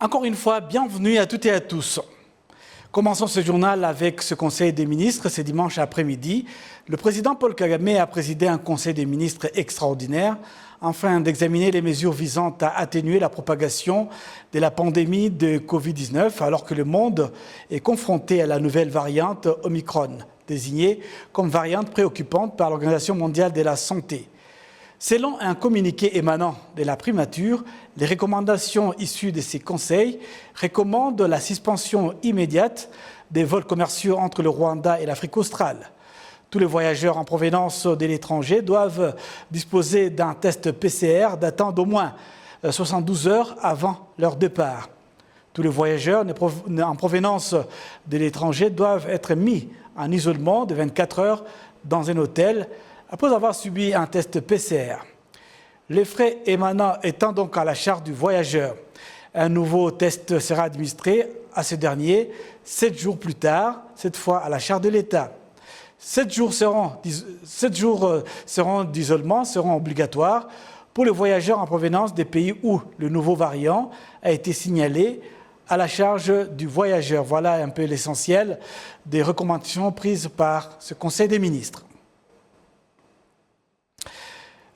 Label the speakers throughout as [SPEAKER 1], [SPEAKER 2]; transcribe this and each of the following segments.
[SPEAKER 1] Encore une fois, bienvenue à toutes et à tous. Commençons ce journal avec ce Conseil des ministres. Ce dimanche après-midi, le président Paul Kagame a présidé un Conseil des ministres extraordinaire afin d'examiner les mesures visant à atténuer la propagation de la pandémie de Covid-19 alors que le monde est confronté à la nouvelle variante Omicron, désignée comme variante préoccupante par l'Organisation mondiale de la santé. Selon un communiqué émanant de la primature, les recommandations issues de ces conseils recommandent la suspension immédiate des vols commerciaux entre le Rwanda et l'Afrique australe. Tous les voyageurs en provenance de l'étranger doivent disposer d'un test PCR datant d'au moins 72 heures avant leur départ. Tous les voyageurs en provenance de l'étranger doivent être mis en isolement de 24 heures dans un hôtel après avoir subi un test PCR. Les frais émanant étant donc à la charge du voyageur. Un nouveau test sera administré à ce dernier 7 jours plus tard, cette fois à la charge de l'État. 7 jours d'isolement seront obligatoires pour les voyageurs en provenance des pays où le nouveau variant a été signalé à la charge du voyageur. Voilà un peu l'essentiel des recommandations prises par ce Conseil des ministres.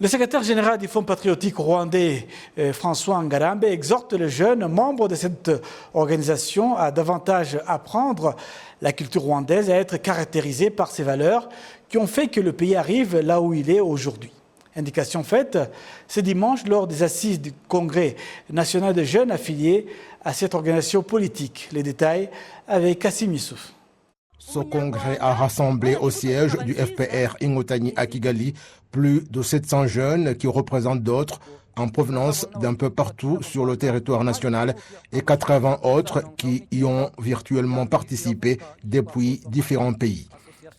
[SPEAKER 1] Le secrétaire général du Fonds patriotique rwandais, François Ngarambe, exhorte les jeunes membres de cette organisation à davantage apprendre la culture rwandaise et à être caractérisés par ces valeurs qui ont fait que le pays arrive là où il est aujourd'hui. Indication faite ce dimanche lors des assises du Congrès national des jeunes affiliés à cette organisation politique. Les détails avec Kassim Youssouf.
[SPEAKER 2] Ce congrès a rassemblé au siège du FPR Inkotanyi à Kigali plus de 700 jeunes qui représentent d'autres en provenance d'un peu partout sur le territoire national et 80 autres qui y ont virtuellement participé depuis différents pays.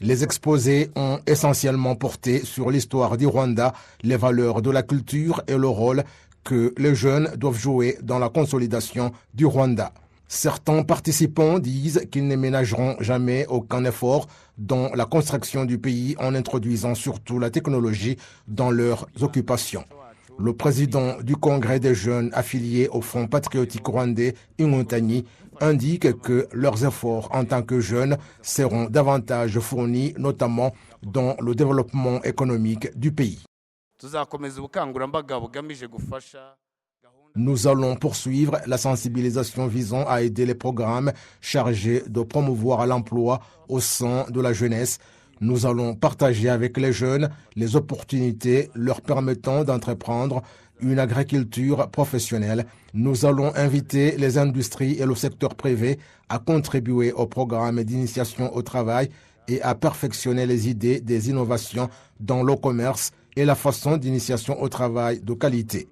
[SPEAKER 2] Les exposés ont essentiellement porté sur l'histoire du Rwanda, les valeurs de la culture et le rôle que les jeunes doivent jouer dans la consolidation du Rwanda. Certains participants disent qu'ils ne ménageront jamais aucun effort dans la construction du pays en introduisant surtout la technologie dans leurs occupations. Le président du Congrès des jeunes affiliés au Fonds patriotique rwandais, Inkotanyi, indique que leurs efforts en tant que jeunes seront davantage fournis, notamment dans le développement économique du pays. Nous allons poursuivre la sensibilisation visant à aider les programmes chargés de promouvoir l'emploi au sein de la jeunesse. Nous allons partager avec les jeunes les opportunités leur permettant d'entreprendre une agriculture professionnelle. Nous allons inviter les industries et le secteur privé à contribuer au programme d'initiation au travail et à perfectionner les idées des innovations dans le commerce et la façon d'initiation au travail de qualité.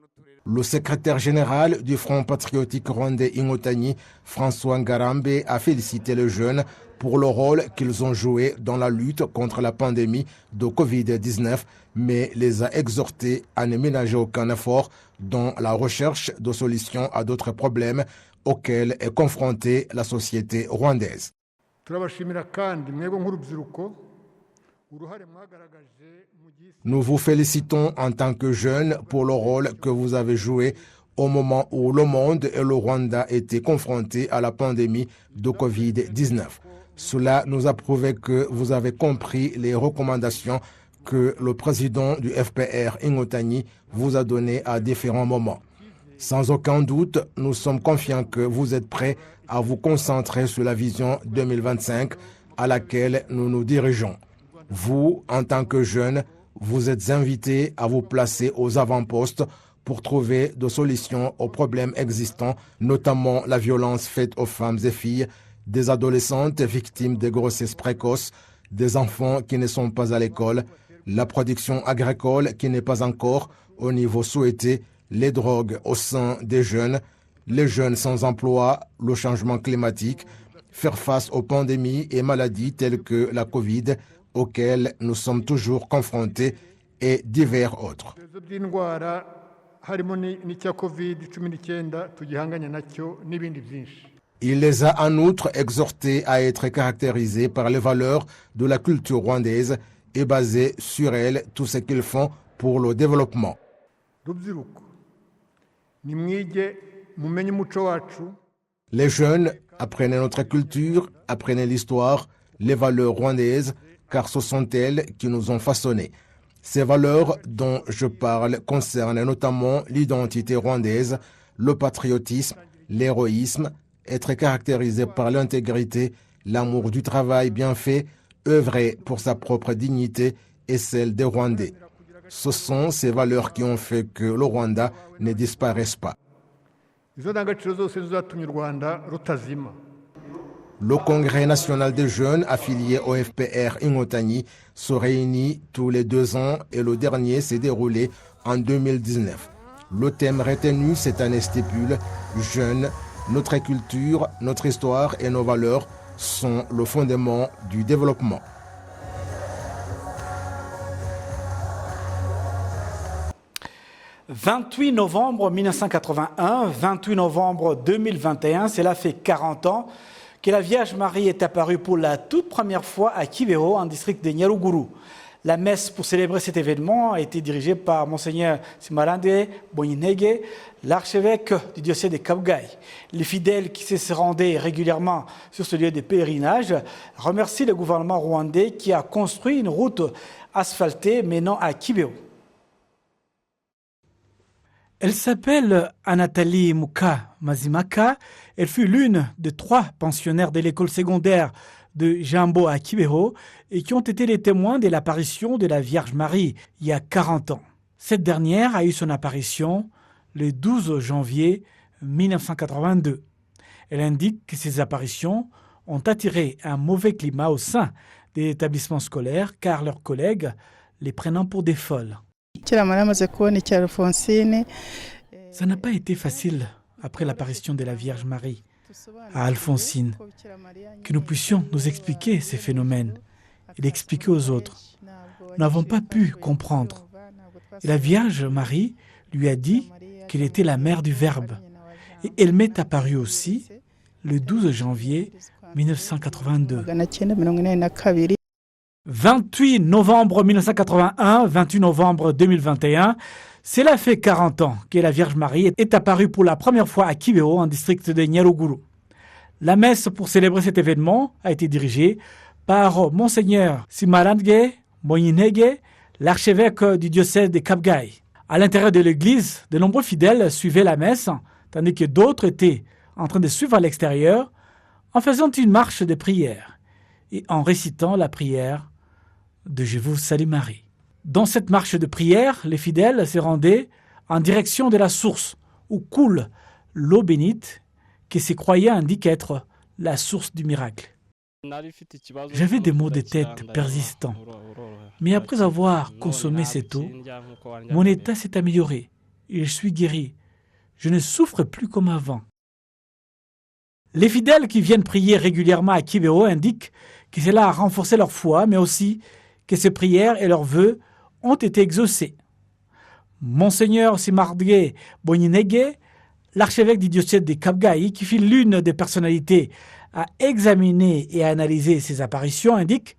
[SPEAKER 2] Le secrétaire général du Front patriotique rwandais Inkotanyi, François Ngarambe, a félicité les jeunes pour le rôle qu'ils ont joué dans la lutte contre la pandémie de Covid-19, mais les a exhortés à ne ménager aucun effort dans la recherche de solutions à d'autres problèmes auxquels est confrontée la société rwandaise. Nous vous félicitons en tant que jeunes pour le rôle que vous avez joué au moment où le monde et le Rwanda étaient confrontés à la pandémie de Covid-19. Cela nous a prouvé que vous avez compris les recommandations que le président du FPR Inkotanyi vous a données à différents moments. Sans aucun doute, nous sommes confiants que vous êtes prêts à vous concentrer sur la vision 2025 à laquelle nous nous dirigeons. Vous, en tant que jeunes, vous êtes invités à vous placer aux avant-postes pour trouver des solutions aux problèmes existants, notamment la violence faite aux femmes et filles, des adolescentes victimes de grossesses précoces, des enfants qui ne sont pas à l'école, la production agricole qui n'est pas encore au niveau souhaité, les drogues au sein des jeunes, les jeunes sans emploi, le changement climatique, faire face aux pandémies et maladies telles que la Covid, auxquels nous sommes toujours confrontés, et divers autres. Il les a en outre exhortés à être caractérisés par les valeurs de la culture rwandaise et baser sur elles tout ce qu'ils font pour le développement. Les jeunes apprenaient notre culture, apprenaient l'histoire, les valeurs rwandaises, car ce sont elles qui nous ont façonnés. Ces valeurs dont je parle concernent notamment l'identité rwandaise, le patriotisme, l'héroïsme, être caractérisé par l'intégrité, l'amour du travail bien fait, œuvrer pour sa propre dignité et celle des Rwandais. Ce sont ces valeurs qui ont fait que le Rwanda ne disparaisse pas. Le Congrès national des jeunes affiliés au FPR Inotani se réunit tous les 2 ans et le dernier s'est déroulé en 2019. Le thème retenu cette année stipule « Jeunes, notre culture, notre histoire et nos valeurs sont le fondement du développement ». «
[SPEAKER 1] 28 novembre 1981, 28 novembre 2021, cela fait 40 ans que la Vierge Marie est apparue pour la toute première fois à Kibeho, en district de Nyaruguru. La messe pour célébrer cet événement a été dirigée par Monseigneur Simarande Bonyinege, l'archevêque du diocèse de Kabgayi. Les fidèles qui se rendaient régulièrement sur ce lieu de pèlerinage remercient le gouvernement rwandais qui a construit une route asphaltée menant à Kibeho. Elle s'appelle Anatali Muka Mazimaka. Elle fut l'une des 3 pensionnaires de l'école secondaire de Jambo à Kibeho et qui ont été les témoins de l'apparition de la Vierge Marie il y a 40 ans. Cette dernière a eu son apparition le 12 janvier 1982. Elle indique que ces apparitions ont attiré un mauvais climat au sein des établissements scolaires car leurs collègues les prenant pour des folles. Ça n'a pas été facile après l'apparition de la Vierge Marie à Alphonsine, que nous puissions nous expliquer ces phénomènes et l'expliquer aux autres. Nous n'avons pas pu comprendre. Et la Vierge Marie lui a dit qu'elle était la mère du Verbe. Et elle m'est apparue aussi le 12 janvier 1982. 28 novembre 1981, 28 novembre 2021, cela fait 40 ans que la Vierge Marie est apparue pour la première fois à Kibeho, en district de Nyaruguru. La messe pour célébrer cet événement a été dirigée par Monseigneur Simarande Bonyinege, l'archevêque du diocèse de Kabgayi. À l'intérieur de l'église, de nombreux fidèles suivaient la messe, tandis que d'autres étaient en train de suivre à l'extérieur en faisant une marche de prière et en récitant la prière de « Je vous salue Marie ». Dans cette marche de prière, les fidèles se rendaient en direction de la source où coule l'eau bénite que ces croyants indiquent être la source du miracle. J'avais des maux de tête persistants, mais après avoir consommé cette eau, mon état s'est amélioré et je suis guéri. Je ne souffre plus comme avant. Les fidèles qui viennent prier régulièrement à Kibeho indiquent que cela a renforcé leur foi, mais aussi que ces prières et leurs vœux ont été exaucés. Monseigneur Simarande Bonyinege, l'archevêque du diocèse de Kabgayi, qui fut l'une des personnalités à examiner et à analyser ces apparitions, indique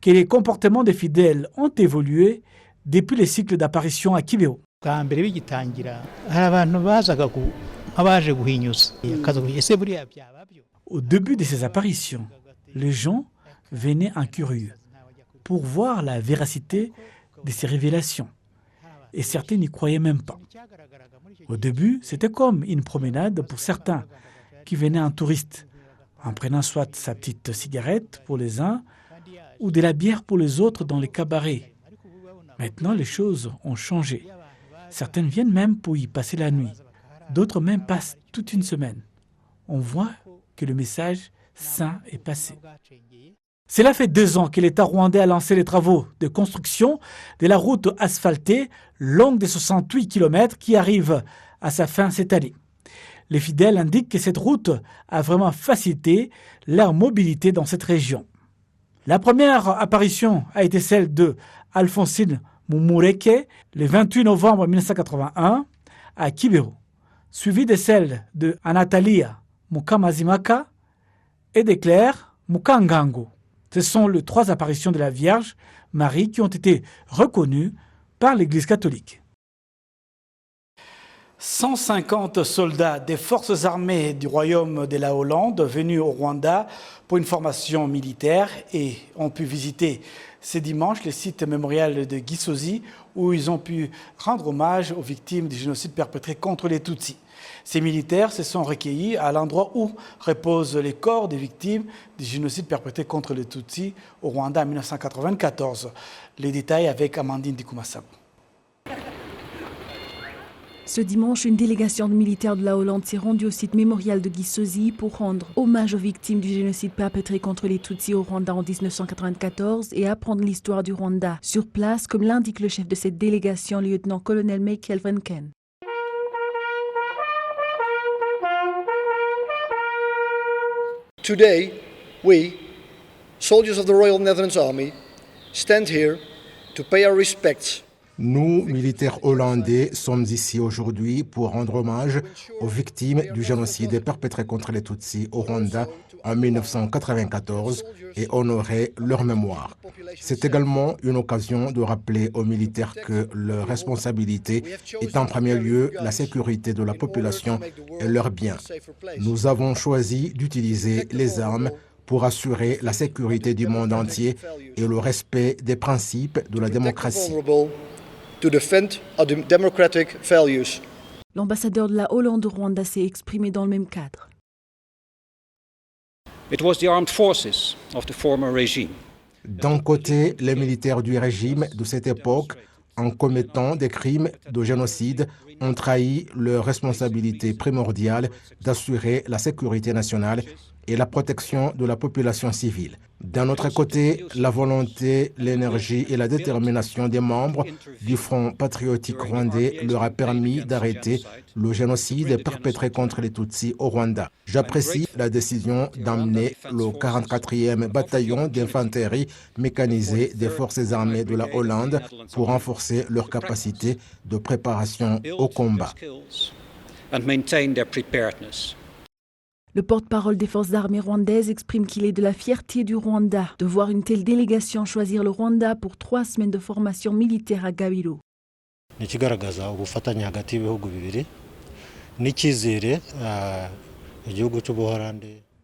[SPEAKER 1] que les comportements des fidèles ont évolué depuis les cycles d'apparition à Kibeho. Au début de ces apparitions, les gens venaient incurieux pour voir la véracité de ces révélations. Et certains n'y croyaient même pas. Au début, c'était comme une promenade pour certains qui venaient en touriste, en prenant soit sa petite cigarette pour les uns ou de la bière pour les autres dans les cabarets. Maintenant, les choses ont changé. Certains viennent même pour y passer la nuit. D'autres même passent toute une semaine. On voit que le message saint est passé. Cela fait 2 ans que l'État rwandais a lancé les travaux de construction de la route asphaltée longue de 68 km qui arrive à sa fin cette année. Les fidèles indiquent que cette route a vraiment facilité leur mobilité dans cette région. La première apparition a été celle de Alphonsine Mumureke le 28 novembre 1981 à Kibeho, suivie de celle de Anatalia Muka Mazimaka et de Claire Mukangango. Ce sont les 3 apparitions de la Vierge Marie qui ont été reconnues par l'Église catholique. 150 soldats des forces armées du Royaume de la Hollande venus au Rwanda pour une formation militaire et ont pu visiter ce dimanche le site mémorial de Gisozi où ils ont pu rendre hommage aux victimes du génocide perpétré contre les Tutsis. Ces militaires se sont recueillis à l'endroit où reposent les corps des victimes du génocide perpétré contre les Tutsis au Rwanda en 1994. Les détails avec Amandine Dikumasabo.
[SPEAKER 3] Ce dimanche, une délégation de militaires de la Hollande s'est rendue au site mémorial de Gisozi pour rendre hommage aux victimes du génocide perpétré contre les Tutsis au Rwanda en 1994 et apprendre l'histoire du Rwanda sur place, comme l'indique le chef de cette délégation, le lieutenant-colonel Michael Van Ken.
[SPEAKER 4] Today, we, soldiers of the Royal Netherlands Army, stand here to pay our respects.
[SPEAKER 2] Nous, militaires hollandais, sommes ici aujourd'hui pour rendre hommage aux victimes du génocide perpétré contre les Tutsis au Rwanda en 1994 et honorer leur mémoire. C'est également une occasion de rappeler aux militaires que leur responsabilité est en premier lieu la sécurité de la population et leurs biens. Nous avons choisi d'utiliser les armes pour assurer la sécurité du monde entier et le respect des principes de la démocratie.
[SPEAKER 3] L'ambassadeur de la Hollande au Rwanda s'est exprimé dans le même cadre.
[SPEAKER 2] D'un côté, les militaires du régime de cette époque, en commettant des crimes de génocide, ont trahi leur responsabilité primordiale d'assurer la sécurité nationale et la protection de la population civile. D'un autre côté, la volonté, l'énergie et la détermination des membres du Front patriotique rwandais leur a permis d'arrêter le génocide perpétré contre les Tutsis au Rwanda. J'apprécie la décision d'emmener le 44e bataillon d'infanterie mécanisée des forces armées de la Hollande pour renforcer leur capacité de préparation au combat.
[SPEAKER 3] Le porte-parole des forces armées rwandaises exprime qu'il est de la fierté du Rwanda de voir une telle délégation choisir le Rwanda pour 3 semaines de formation militaire à Gabiro.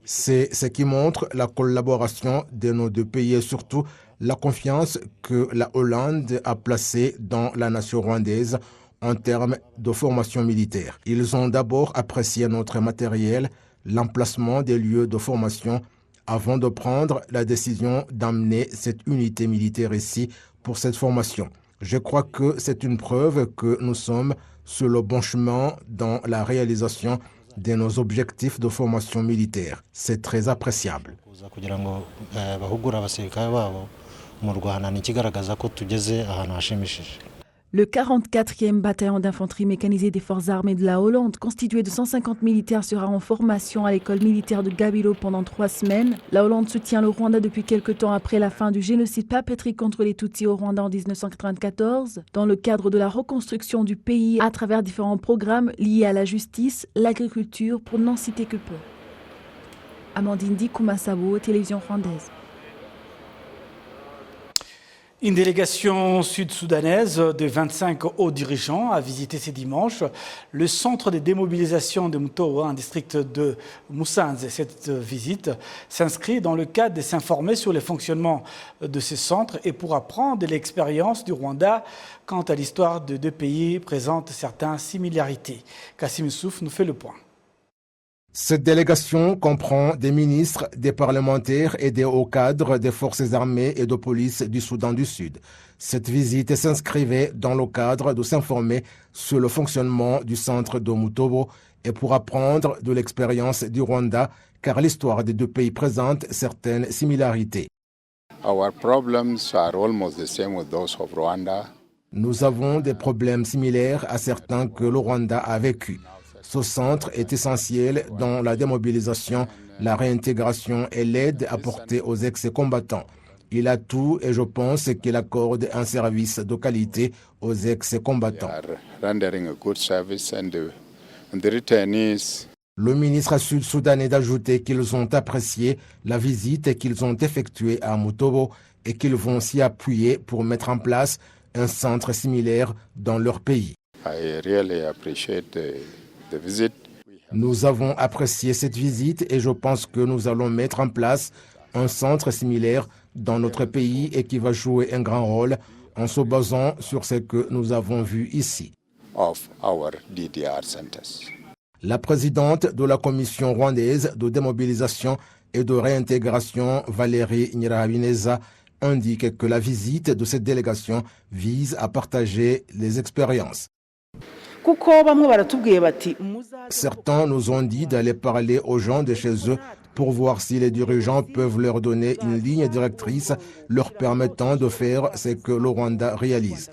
[SPEAKER 2] C'est ce qui montre la collaboration de nos deux pays et surtout la confiance que la Hollande a placée dans la nation rwandaise en termes de formation militaire. Ils ont d'abord apprécié notre matériel, l'emplacement des lieux de formation avant de prendre la décision d'amener cette unité militaire ici pour cette formation. Je crois que c'est une preuve que nous sommes sur le bon chemin dans la réalisation de nos objectifs de formation militaire. C'est très appréciable.
[SPEAKER 3] Le 44e bataillon d'infanterie mécanisée des forces armées de la Hollande, constitué de 150 militaires, sera en formation à l'école militaire de Gabiro pendant 3 semaines. La Hollande soutient le Rwanda depuis quelque temps après la fin du génocide perpétré contre les Tutsis au Rwanda en 1994, dans le cadre de la reconstruction du pays à travers différents programmes liés à la justice, l'agriculture, pour n'en citer que peu. Amandine Dikumasabo, télévision rwandaise.
[SPEAKER 1] Une délégation sud-soudanaise de 25 hauts dirigeants a visité ce dimanche le centre de démobilisation de Mutobo, un district de Musanze. Cette visite s'inscrit dans le cadre de s'informer sur le fonctionnement de ce centre et pour apprendre de l'expérience du Rwanda quant à l'histoire de deux pays présente certaines similarités. Kassim Souf nous fait le point.
[SPEAKER 2] Cette délégation comprend des ministres, des parlementaires et des hauts cadres des forces armées et de police du Soudan du Sud. Cette visite s'inscrivait dans le cadre de s'informer sur le fonctionnement du centre de Mutobo et pour apprendre de l'expérience du Rwanda, car l'histoire des deux pays présente certaines similarités. Nous avons des problèmes similaires à certains que le Rwanda a vécu. Ce centre est essentiel dans la démobilisation, la réintégration et l'aide apportée aux ex-combattants. Il a tout et je pense qu'il accorde un service de qualité aux ex-combattants. Le ministre sud-soudanais d'ajouter qu'ils ont apprécié la visite qu'ils ont effectuée à Mutobo et qu'ils vont s'y appuyer pour mettre en place un centre similaire dans leur pays.
[SPEAKER 5] I really appreciate the visit.
[SPEAKER 2] Nous avons apprécié cette visite et je pense que nous allons mettre en place un centre similaire dans notre pays et qui va jouer un grand rôle en se basant sur ce que nous avons vu ici.
[SPEAKER 5] Of our DDR centers.
[SPEAKER 2] La présidente de la Commission rwandaise de démobilisation et de réintégration, Valérie Nyirahabineza, indique que la visite de cette délégation vise à partager les expériences. Certains nous ont dit d'aller parler aux gens de chez eux pour voir si les dirigeants peuvent leur donner une ligne directrice leur permettant de faire ce que le Rwanda réalise.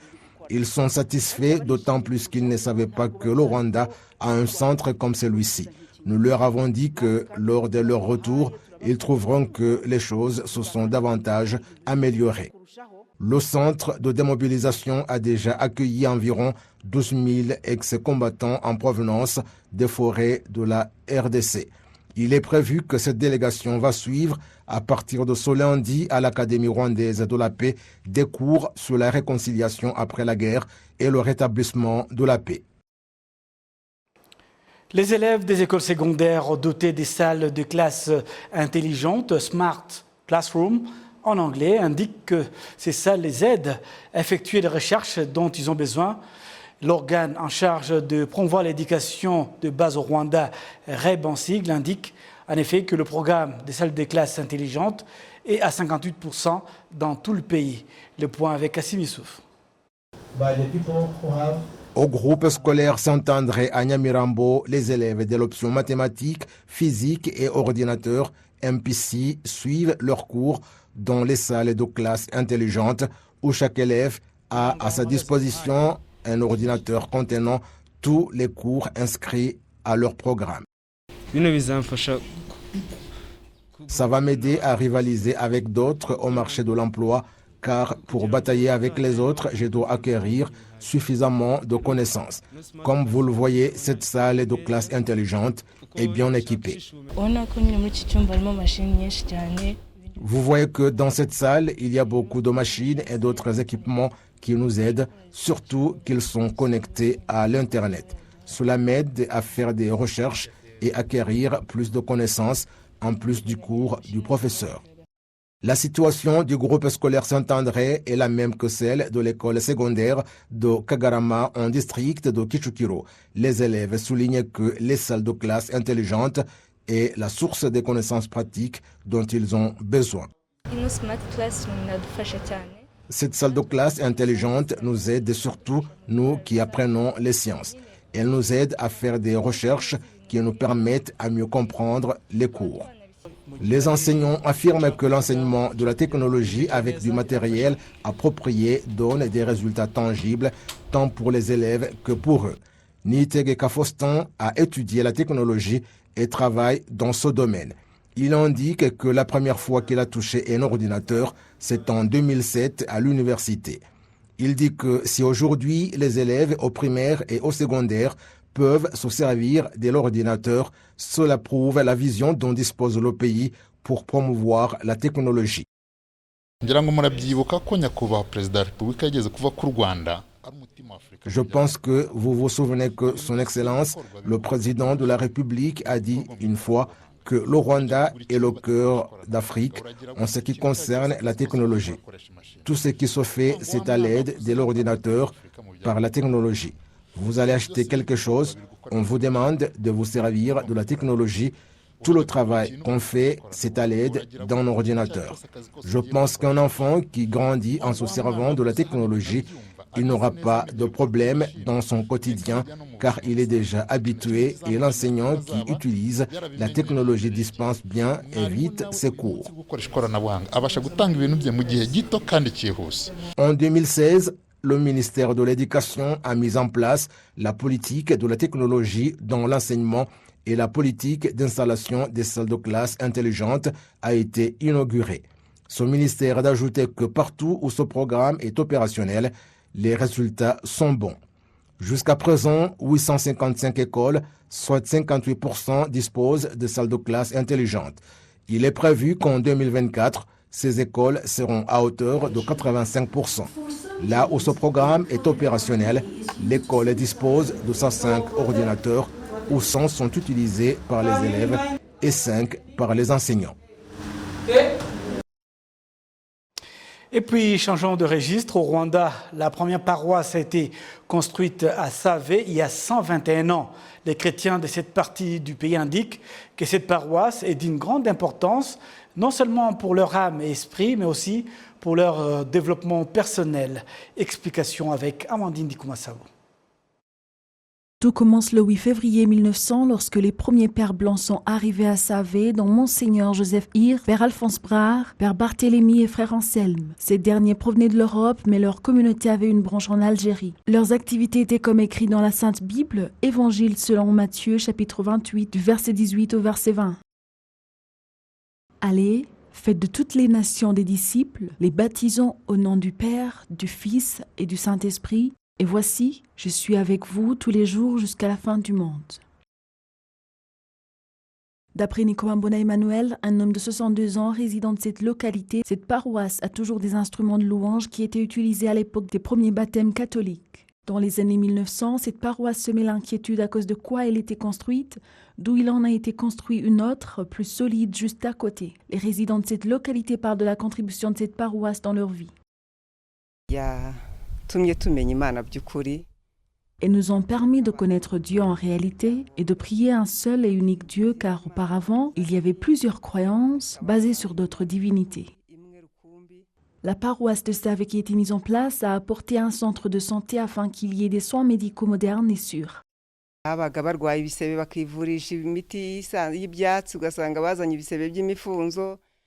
[SPEAKER 2] Ils sont satisfaits, d'autant plus qu'ils ne savaient pas que le Rwanda a un centre comme celui-ci. Nous leur avons dit que lors de leur retour, ils trouveront que les choses se sont davantage améliorées. Le centre de démobilisation a déjà accueilli environ 12 000 ex-combattants en provenance des forêts de la RDC. Il est prévu que cette délégation va suivre à partir de ce lundi à l'Académie rwandaise de la paix des cours sur la réconciliation après la guerre et le rétablissement de la paix.
[SPEAKER 1] Les élèves des écoles secondaires dotés des salles de classe intelligentes, Smart Classroom, en anglais, indiquent que ces salles les aident à effectuer les recherches dont ils ont besoin. L'organe en charge de promouvoir l'éducation de base au Rwanda, REB en sigle, indique en effet que le programme des salles de classe intelligentes est à 58% dans tout le pays. Le point avec Kassim Youssouf.
[SPEAKER 2] Au groupe scolaire Saint-André à Nyamirambo, les élèves de l'option mathématiques, physique et ordinateur MPC suivent leurs cours dans les salles de classe intelligentes où chaque élève a à sa disposition un ordinateur contenant tous les cours inscrits à leur programme. Ça va m'aider à rivaliser avec d'autres au marché de l'emploi, car pour batailler avec les autres, je dois acquérir suffisamment de connaissances. Comme vous le voyez, cette salle de classe intelligente est bien équipée. Vous voyez que dans cette salle, il y a beaucoup de machines et d'autres équipements qui nous aident, surtout qu'ils sont connectés à l'Internet. Cela m'aide à faire des recherches et acquérir plus de connaissances en plus du cours du professeur. La situation du groupe scolaire Saint-André est la même que celle de l'école secondaire de Kagarama en district de Kichukiro. Les élèves soulignent que les salles de classe intelligentes est la source des connaissances pratiques dont ils ont besoin. Cette salle de classe intelligente nous aide surtout, nous qui apprenons les sciences. Elle nous aide à faire des recherches qui nous permettent à mieux comprendre les cours. Les enseignants affirment que l'enseignement de la technologie avec du matériel approprié donne des résultats tangibles tant pour les élèves que pour eux. Nitege Kafostan a étudié la technologie et travaille dans ce domaine. Il indique que la première fois qu'il a touché un ordinateur, c'est en 2007 à l'université. Il dit que si aujourd'hui les élèves au primaire et au secondaire peuvent se servir de l'ordinateur, cela prouve la vision dont dispose le pays pour promouvoir la technologie. Je pense que vous vous souvenez que Son Excellence, le président de la République, a dit une fois que le Rwanda est le cœur d'Afrique en ce qui concerne la technologie. Tout ce qui se fait, c'est à l'aide de l'ordinateur par la technologie. Vous allez acheter quelque chose, on vous demande de vous servir de la technologie. Tout le travail qu'on fait, c'est à l'aide d'un ordinateur. Je pense qu'un enfant qui grandit en se servant de la technologie, il n'aura pas de problème dans son quotidien car il est déjà habitué et l'enseignant qui utilise la technologie dispense bien et vite ses cours. En 2016, le ministère de l'Éducation a mis en place la politique de la technologie dans l'enseignement et la politique d'installation des salles de classe intelligentes a été inaugurée. Ce ministère a ajouté que partout où ce programme est opérationnel, les résultats sont bons. Jusqu'à présent, 855 écoles, soit 58%, disposent de salles de classe intelligentes. Il est prévu qu'en 2024, Ces écoles seront à hauteur de 85%. Là où ce programme est opérationnel, l'école dispose de 105 ordinateurs où 100 sont utilisés par les élèves et 5 par les enseignants.
[SPEAKER 1] Et puis, changeons de registre. Au Rwanda, la première paroisse a été construite à Save il y a 121 ans. Les chrétiens de cette partie du pays indiquent que cette paroisse est d'une grande importance, non seulement pour leur âme et esprit, mais aussi pour leur développement personnel. Explication avec Amandine Dikumasabo.
[SPEAKER 3] Tout commence le 8 février 1900 lorsque les premiers pères blancs sont arrivés à Save, dont Monseigneur Joseph Hir, Père Alphonse Brard, Père Barthélemy et Frère Anselme. Ces derniers provenaient de l'Europe, mais leur communauté avait une branche en Algérie. Leurs activités étaient comme écrit dans la Sainte Bible, Évangile selon Matthieu, chapitre 28, du verset 18 au verset 20. Allez, faites de toutes les nations des disciples, les baptisant au nom du Père, du Fils et du Saint-Esprit. Et voici, je suis avec vous tous les jours jusqu'à la fin du monde. D'après Nicolas Mbona Emmanuel, un homme de 62 ans résidant de cette localité, cette paroisse a toujours des instruments de louange qui étaient utilisés à l'époque des premiers baptêmes catholiques. Dans les années 1900, cette paroisse semait l'inquiétude à cause de quoi elle était construite, d'où il en a été construit une autre, plus solide, juste à côté. Les résidents de cette localité parlent de la contribution de cette paroisse dans leur vie. Elles nous ont permis de connaître Dieu en réalité et de prier un seul et unique Dieu, car auparavant, il y avait plusieurs croyances basées sur d'autres divinités. La paroisse de Save qui a été mise en place a apporté un centre de santé afin qu'il y ait des soins médicaux modernes et sûrs.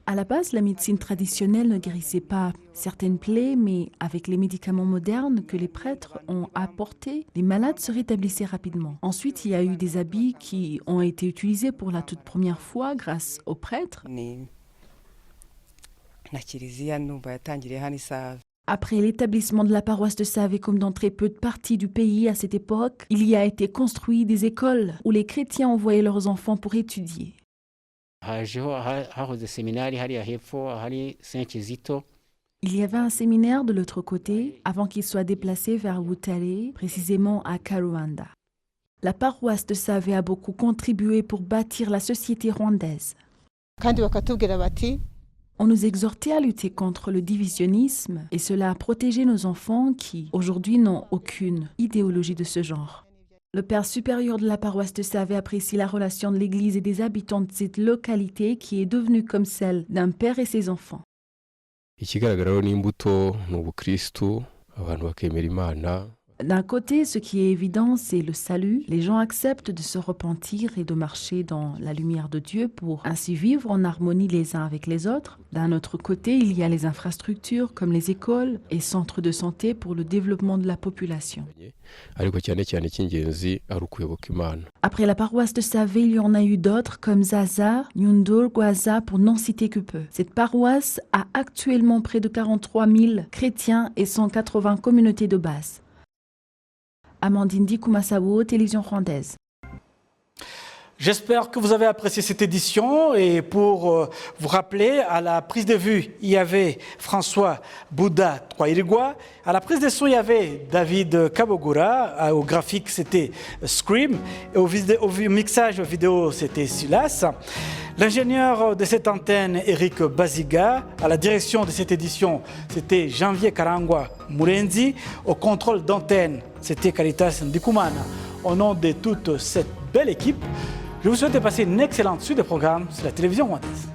[SPEAKER 3] À la base, la médecine traditionnelle ne guérissait pas certaines plaies, mais avec les médicaments modernes que les prêtres ont apportés, les malades se rétablissaient rapidement. Ensuite, il y a eu des habits qui ont été utilisés pour la toute première fois grâce aux prêtres. Après l'établissement de la paroisse de Save, comme dans très peu de parties du pays à cette époque, il y a été construit des écoles où les chrétiens envoyaient leurs enfants pour étudier. Il y avait un séminaire de l'autre côté avant qu'il soit déplacé vers Butare, précisément à Karuanda. La paroisse de Save a beaucoup contribué pour bâtir la société rwandaise. On nous exhortait à lutter contre le divisionnisme et cela a protégé nos enfants qui, aujourd'hui, n'ont aucune idéologie de ce genre. Le père supérieur de la paroisse de Save apprécie la relation de l'Église et des habitants de cette localité qui est devenue comme celle d'un père et ses enfants. D'un côté, ce qui est évident, c'est le salut. Les gens acceptent de se repentir et de marcher dans la lumière de Dieu pour ainsi vivre en harmonie les uns avec les autres. D'un autre côté, il y a les infrastructures comme les écoles et centres de santé pour le développement de la population. Après la paroisse de Save, il y en a eu d'autres comme Zaza, Nyundo, Gwaza pour n'en citer que peu. Cette paroisse a actuellement près de 43 000 chrétiens et 180 communautés de base. Amandine Dikumasabo, télévision rwandaise.
[SPEAKER 1] J'espère que vous avez apprécié cette édition et pour vous rappeler, à la prise de vue, il y avait François Bouddha Troirigua, à la prise de son, il y avait David Kabogura, au graphique c'était Scream, et au mixage vidéo c'était Silas. L'ingénieur de cette antenne, Eric Baziga, à la direction de cette édition, c'était Janvier Karangwa Murenzi, au contrôle d'antenne, c'était Caritas Ndikumana. Au nom de toute cette belle équipe, je vous souhaite de passer une excellente suite de programmes sur la télévision rwandaise.